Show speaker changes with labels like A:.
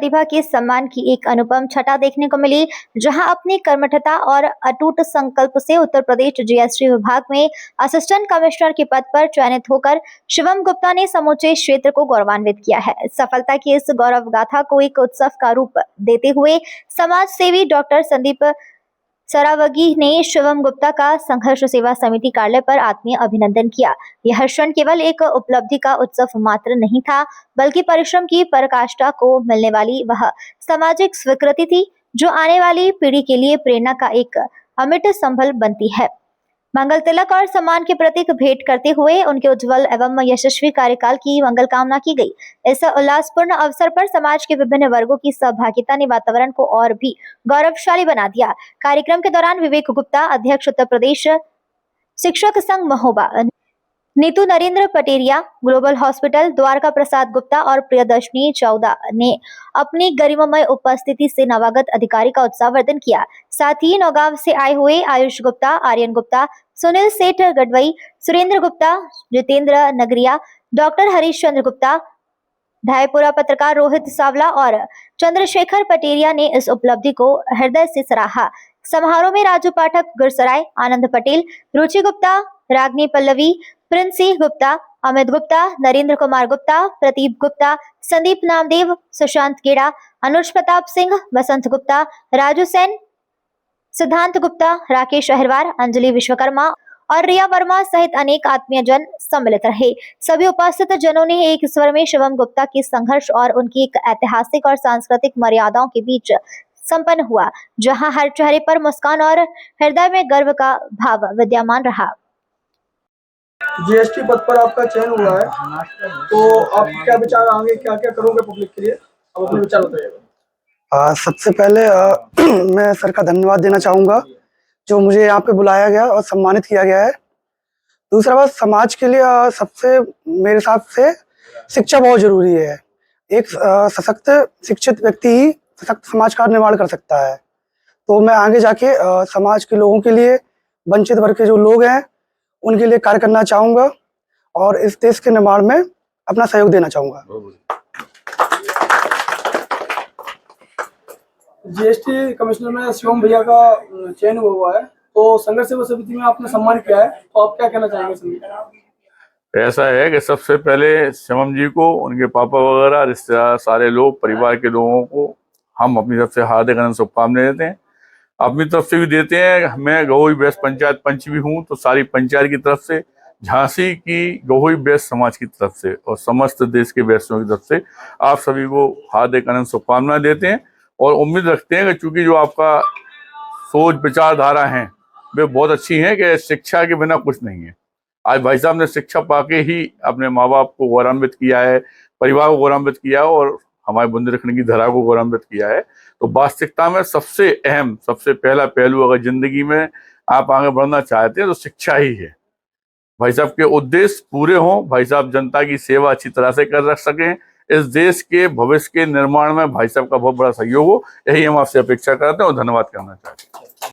A: प्रतिभा के सम्मान की एक अनुपम छटा देखने को मिली, जहां अपनी कर्मठता और अटूट संकल्प से उत्तर प्रदेश जीएसटी विभाग में असिस्टेंट कमिश्नर के पद पर चयनित होकर शिवम गुप्ता ने समूचे क्षेत्र को गौरवान्वित किया है। सफलता की इस गौरव गाथा को एक उत्सव का रूप देते हुए समाज सेवी डॉक्टर संदीप सरावगी ने शिवम गुप्ता का संघर्ष सेवा समिति कार्यालय पर आत्मीय अभिनंदन किया। यह क्षण केवल एक उपलब्धि का उत्सव मात्र नहीं था, बल्कि परिश्रम की पराकाष्ठा को मिलने वाली वह सामाजिक स्वीकृति थी, जो आने वाली पीढ़ी के लिए प्रेरणा का एक अमिट संबल बनती है। मंगल तिलक और सम्मान के प्रतीक भेंट करते हुए उनके उज्जवल एवं यशस्वी कार्यकाल की मंगल कामना की गई। इस उल्लासपूर्ण अवसर पर समाज के विभिन्न वर्गों की सहभागिता ने वातावरण को और भी गौरवशाली बना दिया। कार्यक्रम के दौरान विवेक गुप्ता, अध्यक्ष उत्तर प्रदेश शिक्षक संघ महोबा, नीतू नरेंद्र पटेरिया, ग्लोबल हॉस्पिटल, द्वारका प्रसाद गुप्ता और प्रियदर्शनी चौदा ने अपनी गरिमामय उपस्थिति से नवागत अधिकारी का उत्साहवर्धन किया। साथ ही नौगांव से आए हुए आयुष गुप्ता, आर्यन गुप्ता, सुनील सेठ गढ़वई, सुरेंद्र गुप्ता, जितेंद्र नगरिया, डॉक्टर हरीश चंद्र गुप्ता, ढाईपुरा पत्रकार रोहित सावला और चंद्रशेखर पटेरिया ने इस उपलब्धि को हृदय से सराहा। समारोह में राजू पाठक गुरसराय, आनंद पटेल, रुचि गुप्ता, रागनी पल्लवी, प्रिंस सिंह गुप्ता, अमित गुप्ता, नरेंद्र कुमार गुप्ता, प्रदीप गुप्ता, संदीप नामदेव, सुशांत गेड़ा, अनुज प्रताप सिंह, वसंत गुप्ता, राजू सेन, सिद्धांत गुप्ता, राकेश अहिरवार, अंजलि विश्वकर्मा और रिया वर्मा सहित अनेक आत्मीय जन सम्मिलित रहे। सभी उपस्थित जनों ने एक स्वर में शिवम गुप्ता के संघर्ष और उनकी एक ऐतिहासिक और सांस्कृतिक मर्यादाओं के बीच संपन्न हुआ, जहां हर चेहरे पर मुस्कान और हृदय में गर्व का भाव विद्यमान रहा।
B: जीएसटी पद पर आपका चयन हुआ है, तो आप क्या विचार आगे क्या क्या करोगे पब्लिक के लिए, आप अपने विचार बताइएगा।
C: सबसे पहले मैं सर का धन्यवाद देना चाहूँगा, जो मुझे यहाँ पे बुलाया गया और सम्मानित किया गया है। दूसरा बात, समाज के लिए सबसे मेरे हिसाब से शिक्षा बहुत जरूरी है। एक सशक्त शिक्षित व्यक्ति ही सशक्त समाज का निर्माण कर सकता है। तो मैं आगे जाके समाज के लोगों के लिए, वंचित वर्ग के जो लोग हैं उनके लिए कार्य करना चाहूँगा और इस देश के निर्माण में अपना सहयोग देना चाहूँगा।
B: जीएसटी कमिश्नर में शिवम भैया का चयन हुआ है, तो संघर्ष सेवा समिति में आपने सम्मान किया है, तो आप क्या कहना चाहेंगे?
D: ऐसा है कि सबसे पहले शिवम जी को, उनके पापा वगैरह, रिश्तेदार, सारे लोग, परिवार के लोगों को हम अपनी तरफ से हार्दिक अभिनंदन शुभकामनाएं देते हैं। अपनी तरफ से भी देते हैं। मैं गहोई बैस पंचायत पंच भी हूँ, तो सारी पंचायत की तरफ से, झांसी की गहोई बैस समाज की तरफ से और समस्त देश के बैसियों की तरफ से आप सभी को हार्दिक अभिनंदन शुभकामनाएं देते हैं और उम्मीद रखते हैं कि चूंकि जो आपका सोच विचारधारा है वे बहुत अच्छी हैं कि शिक्षा के बिना कुछ नहीं है। आज भाई साहब ने शिक्षा पाके ही अपने माँ बाप को गौरवान्वित किया है, परिवार को गौरवान्वित किया है और हमारे बुंदेलखंड की धरा को गौरवान्वित किया है। तो वास्तविकता में सबसे अहम, सबसे पहला पहलू अगर जिंदगी में आप आगे बढ़ना चाहते हैं तो शिक्षा ही है। भाई साहब के उद्देश्य पूरे हों, भाई साहब जनता की सेवा अच्छी तरह से कर रख सकें, इस देश के भविष्य के निर्माण में भाई साहब का बहुत बड़ा सहयोग हो, यही हम आपसे अपेक्षा करते हैं और धन्यवाद करना चाहते हैं।